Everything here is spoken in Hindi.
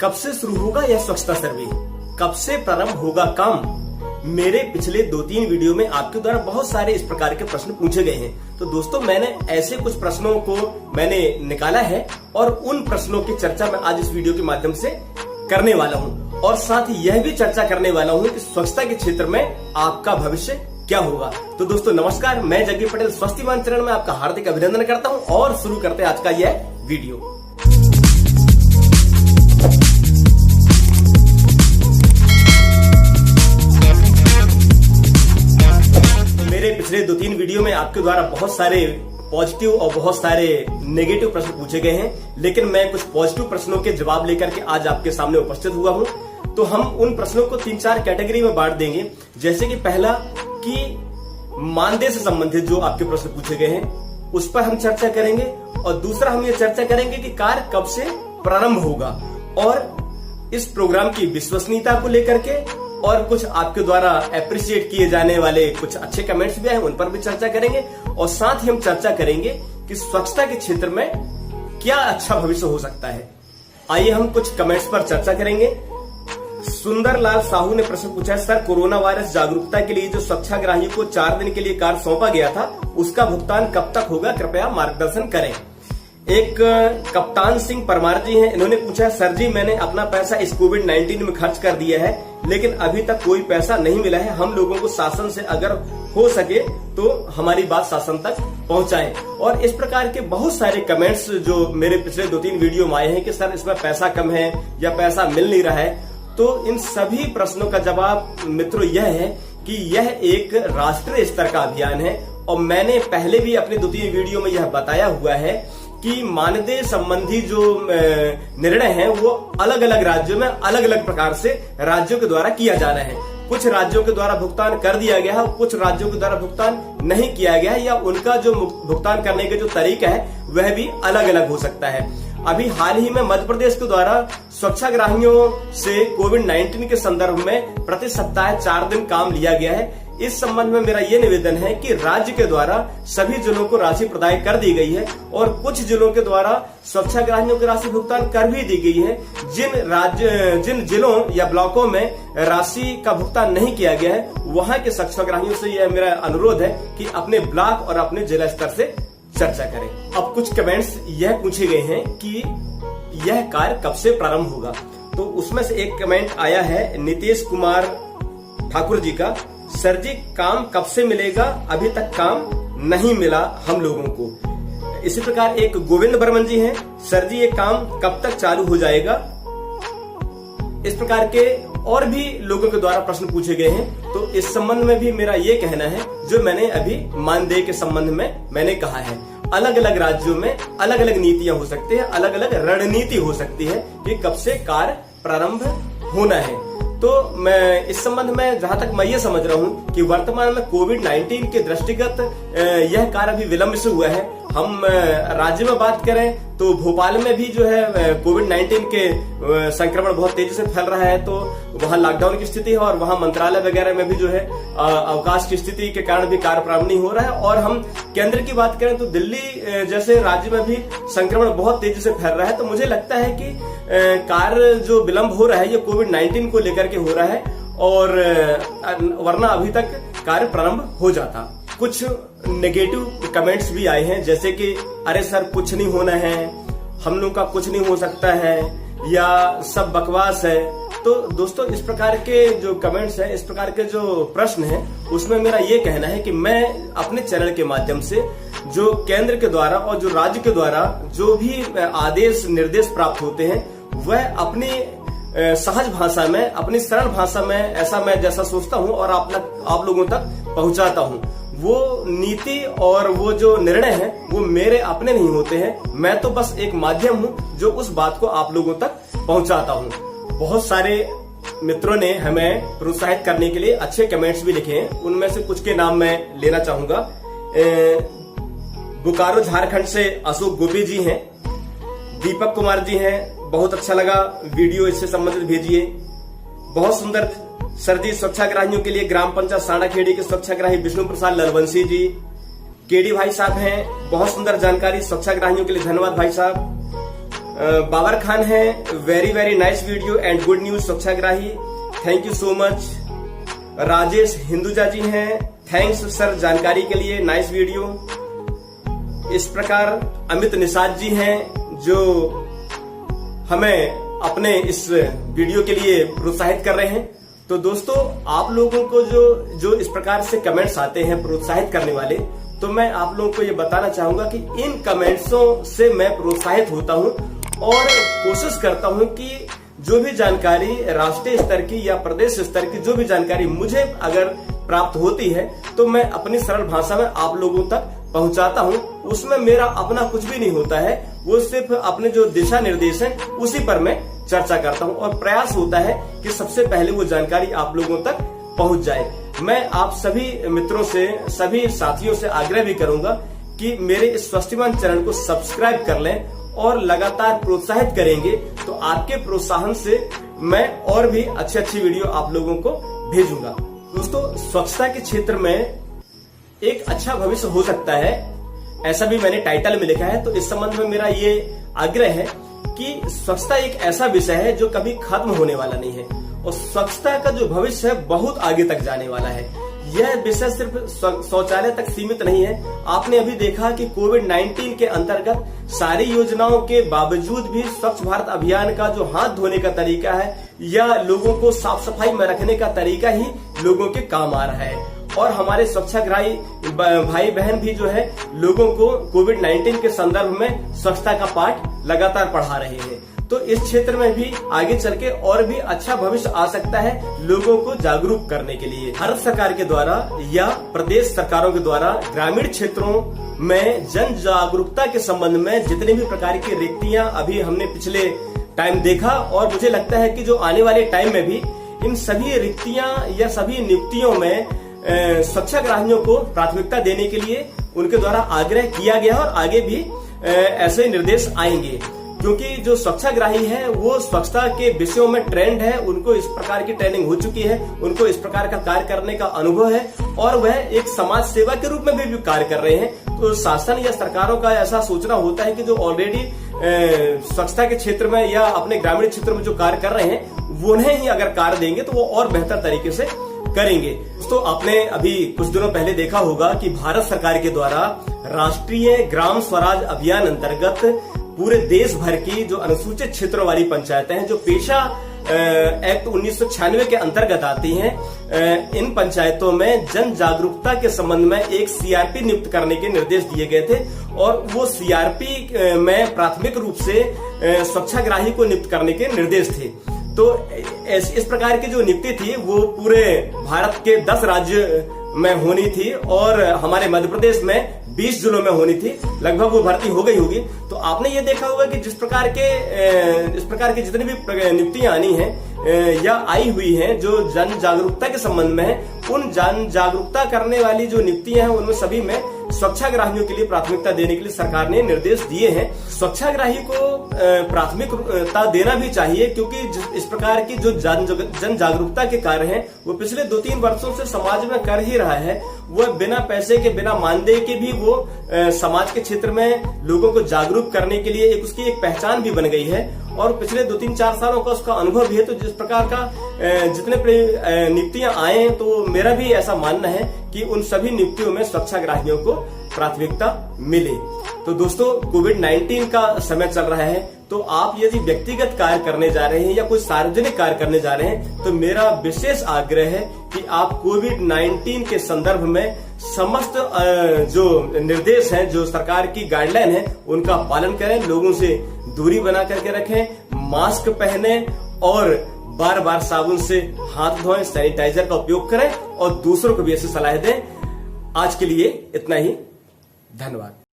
कब से शुरू होगा यह स्वच्छता सर्वे, कब से प्रारंभ होगा काम। मेरे पिछले 2-3 वीडियो में आपके द्वारा बहुत सारे इस प्रकार के प्रश्न पूछे गए हैं। तो दोस्तों, मैंने ऐसे कुछ प्रश्नों को मैंने निकाला है और उन प्रश्नों की चर्चा मैं आज इस वीडियो के माध्यम से करने वाला हूं और साथ ही यह भी चर्चा करने वाला हूं कि स्वच्छता के क्षेत्र में आपका भविष्य क्या होगा। तो दोस्तों नमस्कार, मैं जग्गी पटेल स्वस्थिमान चैनल में आपका हार्दिक अभिनंदन करता हूं और शुरू करते हैं आज का यह वीडियो। मेरे पिछले 2-3 वीडियो में आपके द्वारा बहुत सारे पॉजिटिव और बहुत सारे नेगेटिव प्रश्न पूछे गए हैं, लेकिन मैं कुछ पॉजिटिव प्रश्नों के जवाब लेकर के आज आपके सामने उपस्थित हुआ हूं। तो हम उन प्रश्नों को 3-4 कैटेगरी में बांट देंगे। जैसे कि पहला कि मानदेय से संबंधित जो आपके प्रश्न पूछे गए हैं उस पर हम चर्चा करेंगे, और दूसरा हम ये चर्चा करेंगे कि कार्य कब से प्रारंभ होगा और इस प्रोग्राम की विश्वसनीयता को लेकर के, और कुछ आपके द्वारा अप्रिशिएट किए जाने वाले कुछ अच्छे कमेंट्स भी आए उन पर भी चर्चा करेंगे, और साथ ही हम चर्चा करेंगे कि स्वच्छता के क्षेत्र में क्या अच्छा भविष्य हो सकता है। आइए हम कुछ कमेंट्स पर चर्चा करेंगे। सुंदरलाल साहू ने प्रश्न पूछा है, सर कोरोना वायरस जागरूकता के लिए जो स्वच्छाग्राही को 4 दिन के लिए कार्य सौंपा गया था उसका भुगतान कब तक होगा, कृपया मार्गदर्शन करें। एक कप्तान सिंह परमार जी हैं, इन्होंने पूछा है, सर जी मैंने अपना पैसा इस कोविड-19 में खर्च कर दिया है लेकिन अभी तक कोई पैसा नहीं मिला है। हम लोगों को शासन से अगर हो सके तो हमारी बात शासन तक पहुंचाएं। और इस प्रकार के बहुत सारे कमेंट्स जो मेरे पिछले 2-3 वीडियो में आए हैं कि सर इसमें पैसा कम है या पैसा मिल नहीं रहा है। तो इन सभी प्रश्नों का जवाब मित्रों यह है कि यह एक राष्ट्रीय स्तर का अभियान है, और मैंने पहले भी अपने 2-3 वीडियो में यह बताया हुआ है कि मानदेय संबंधी जो निर्णय है वो अलग अलग राज्यों में अलग अलग प्रकार से राज्यों के द्वारा किया जाना है। कुछ राज्यों के द्वारा भुगतान कर दिया गया है, कुछ राज्यों के द्वारा भुगतान नहीं किया गया है, या उनका जो भुगतान करने का जो तरीका है वह भी अलग अलग हो सकता है। अभी हाल ही में मध्य प्रदेश के द्वारा स्वच्छाग्राहियों से कोविड-19 के संदर्भ में प्रति सप्ताह 4 दिन काम लिया गया है। इस संबंध में मेरा ये निवेदन है कि राज्य के द्वारा सभी जिलों को राशि प्रदान कर दी गई है, और कुछ जिलों के द्वारा स्वच्छाग्राहियों की राशि भुगतान कर भी दी गई है। जिन जिलों या ब्लॉकों में राशि का भुगतान नहीं किया गया है वहां के स्वच्छाग्राहियों से यह मेरा अनुरोध है कि अपने ब्लॉक और अपने जिला स्तर से चर्चा करें। अब कुछ कमेंट्स यह पूछे गए हैं कि यह कार्य कब से प्रारंभ होगा। तो उसमें से एक कमेंट आया है नीतीश कुमार ठाकुर जी का, सर जी काम कब से मिलेगा, अभी तक काम नहीं मिला हम लोगों को। इसी प्रकार एक गोविंद बर्मन जी हैं, सर जी ये काम कब तक चालू हो जाएगा। इस प्रकार के और भी लोगों के द्वारा प्रश्न पूछे गए हैं। तो इस संबंध में भी मेरा ये कहना है, जो मैंने अभी मानदेय के संबंध में मैंने कहा है, अलग अलग राज्यों में अलग अलग नीतियां हो सकती है, अलग अलग रणनीति हो सकती है कि कब से कार्य प्रारंभ होना है। तो मैं इस संबंध में जहां तक मैं ये समझ रहा हूं कि वर्तमान में कोविड-19 के दृष्टिगत यह कार्य अभी विलंब से हुआ है। हम राज्य में बात करें तो भोपाल में भी जो है कोविड-19 के संक्रमण बहुत तेजी से फैल रहा है, तो वहां लॉकडाउन की स्थिति है, और वहां मंत्रालय वगैरह में भी जो है अवकाश की स्थिति के कारण भी कार्य प्रारंभ नहीं हो रहा है। और हम केंद्र की बात करें तो दिल्ली जैसे राज्य में भी संक्रमण बहुत तेजी से फैल रहा है। तो मुझे लगता है कि कार्य जो विलंब हो रहा है ये कोविड-19 को लेकर के हो रहा है, और वरना अभी तक कार्य प्रारंभ हो जाता। कुछ नेगेटिव कमेंट्स भी आए हैं, जैसे कि अरे सर कुछ नहीं होना है, हम लोग का कुछ नहीं हो सकता है, या सब बकवास है। तो दोस्तों इस प्रकार के जो कमेंट्स हैं, इस प्रकार के जो प्रश्न हैं, उसमें मेरा ये कहना है कि मैं अपने चैनल के माध्यम से जो केंद्र के द्वारा और जो राज्य के द्वारा जो भी आदेश निर्देश प्राप्त होते हैं वह अपनी सहज भाषा में, अपनी सरल भाषा में, ऐसा मैं जैसा सोचता हूं और आप लोगों तक पहुंचाता हूं। वो नीति और वो जो निर्णय है वो मेरे अपने नहीं होते हैं, मैं तो बस एक माध्यम हूं जो उस बात को आप लोगों तक पहुंचाता हूं। बहुत सारे मित्रों ने हमें प्रोत्साहित करने के लिए अच्छे कमेंट्स भी लिखे हैं, उनमें से कुछ के नाम मैं लेना चाहूंगा। बोकारो झारखंड से अशोक गोपी जी हैं, दीपक कुमार जी हैं, बहुत अच्छा लगा वीडियो, इससे संबंधित भेजिए। बहुत सुंदर सर जी, स्वच्छाग्राहियों के लिए ग्राम पंचायत साणाखेड़ी के स्वच्छाग्राही विष्णु प्रसाद ललवंशी जी, केडी भाई साहब हैं, बहुत सुंदर जानकारी, स्वच्छाग्राहियों के लिए धन्यवाद भाई साहब। बाबर खान है, very nice video and good news Swachhagrahi, thank you so much. Rajesh Hinduja ji हैं, थैंक्स सर जानकारी के लिए, नाइस वीडियो। इस प्रकार अमित निषाद जी हैं जो हमें अपने इस वीडियो के लिए प्रोत्साहित कर रहे हैं। तो दोस्तों, आप लोगों को जो इस प्रकार से कमेंट्स आते हैं प्रोत्साहित करने वाले, तो मैं आप लोगों को ये बताना चाहूंगा कि इन कमेंट्सों से मैं प्रोत्साहित होता हूं और कोशिश करता हूं कि जो भी जानकारी राष्ट्रीय स्तर की या प्रदेश स्तर की जो भी जानकारी मुझे अगर प्राप्त होती है तो मैं अपनी सरल भाषा में आप लोगों तक पहुंचाता हूं। उसमें मेरा अपना कुछ भी नहीं होता है, वो सिर्फ अपने जो दिशा निर्देश हैं उसी पर मैं चर्चा करता हूं और प्रयास होता है कि सबसे पहले वो जानकारी आप लोगों तक पहुंच जाए। मैं आप सभी मित्रों से, सभी साथियों से आग्रह भी करूंगा कि मेरे इस स्वस्तिमान चैनल को सब्सक्राइब कर लें और लगातार प्रोत्साहित करेंगे तो आपके प्रोत्साहन से मैं और भी अच्छी वीडियो आप लोगों को भेजूंगा। दोस्तों, स्वच्छता के क्षेत्र में एक अच्छा भविष्य हो सकता है, ऐसा भी मैंने टाइटल में लिखा है। तो इस संबंध में मेरा ये आग्रह है कि स्वच्छता एक ऐसा विषय है जो कभी खत्म होने वाला नहीं है और स्वच्छता का जो भविष्य है बहुत आगे तक जाने वाला है। यह विषय सिर्फ शौचालय तक सीमित नहीं है। आपने अभी देखा कि कोविड-19 के अंतर्गत सारी योजनाओं के बावजूद भी स्वच्छ भारत अभियान का जो हाथ धोने का तरीका है या लोगों को साफ सफाई में रखने का तरीका ही लोगों के काम आ रहा है। और हमारे स्वच्छाग्राही भाई बहन भी जो है लोगों को कोविड-19 के संदर्भ में स्वच्छता का पाठ लगातार पढ़ा रहे हैं। तो इस क्षेत्र में भी आगे चल के और भी अच्छा भविष्य आ सकता है लोगों को जागरूक करने के लिए। भारत सरकार के द्वारा या प्रदेश सरकारों के द्वारा ग्रामीण क्षेत्रों में जन जागरूकता के संबंध में जितनी भी प्रकार की रिक्तियां अभी हमने पिछले टाइम देखा और मुझे लगता है कि जो आने वाले टाइम में भी इन सभी रिक्तियां या सभी नियुक्तियों में स्वच्छाग्राहियों को प्राथमिकता देने के लिए उनके द्वारा आग्रह किया गया और आगे भी ऐसे निर्देश आएंगे, क्योंकि जो स्वच्छाग्राही है वो स्वच्छता के विषयों में ट्रेंड है, उनको इस प्रकार की ट्रेनिंग हो चुकी है, उनको इस प्रकार का कार्य करने का अनुभव है और वह एक समाज सेवा के रूप में भी कार्य कर रहे हैं। तो शासन या सरकारों का ऐसा सोचना होता है कि जो ऑलरेडी स्वच्छता के क्षेत्र में या अपने ग्रामीण क्षेत्र में जो कार्य कर रहे हैं उन्हें ही अगर कार्य देंगे तो वो और बेहतर तरीके से करेंगे। दोस्तों, आपने अभी कुछ दिनों पहले देखा होगा कि भारत सरकार के द्वारा राष्ट्रीय ग्राम स्वराज अभियान अंतर्गत पूरे देश भर की जो अनुसूचित क्षेत्रों वाली पंचायतें हैं, जो पेशा एक्ट 1996 के अंतर्गत आती हैं, इन पंचायतों में जन जागरूकता के संबंध में एक सीआरपी नियुक्त करने के निर्देश दिए गए थे और वो सीआरपी में प्राथमिक रूप से स्वच्छाग्राही को नियुक्त करने के निर्देश थे। तो इस प्रकार की जो नियुक्ति थी वो पूरे भारत के 10 राज्य में होनी थी और हमारे मध्य प्रदेश में 20 जिलों में होनी थी। लगभग वो भर्ती हो गई होगी। तो आपने ये देखा होगा कि इस प्रकार की जितनी भी नियुक्तियां आनी हैं या आई हुई हैं जो जन जागरूकता के संबंध में है, उन जन जागरूकता करने वाली जो नियुक्तियां हैं उनमें सभी में स्वच्छाग्राहियों के लिए प्राथमिकता देने के लिए सरकार ने निर्देश दिए हैं। स्वच्छाग्राही को प्राथमिकता देना भी चाहिए, क्योंकि इस प्रकार की जो जन जागरूकता के कार्य हैं वो पिछले 2-3 वर्षों से समाज में कर ही रहा है। वह बिना पैसे के, बिना मानदेय के भी वो समाज के क्षेत्र में लोगों को जागरूक करने के लिए उसकी एक पहचान भी बन गई है और पिछले 2-3-4 सालों का उसका अनुभव भी है। तो जिस प्रकार का जितने नियुक्तियां आए तो मेरा भी ऐसा मानना है कि उन सभी नियुक्तियों में स्वच्छाग्राहियों को प्राथमिकता मिले। तो दोस्तों, कोविड-19 का समय चल रहा है, तो आप यदि व्यक्तिगत कार्य करने जा रहे हैं या कोई सार्वजनिक कार्य करने जा रहे हैं तो मेरा विशेष आग्रह है कि आप कोविड-19 के संदर्भ में समस्त जो निर्देश हैं, जो सरकार की गाइडलाइन है, उनका पालन करें, लोगों से दूरी बना करके रखें, मास्क पहने और बार बार साबुन से हाथ धोएं, सैनिटाइजर का उपयोग करें और दूसरों को भी ऐसी सलाह दें। आज के लिए इतना ही, धन्यवाद।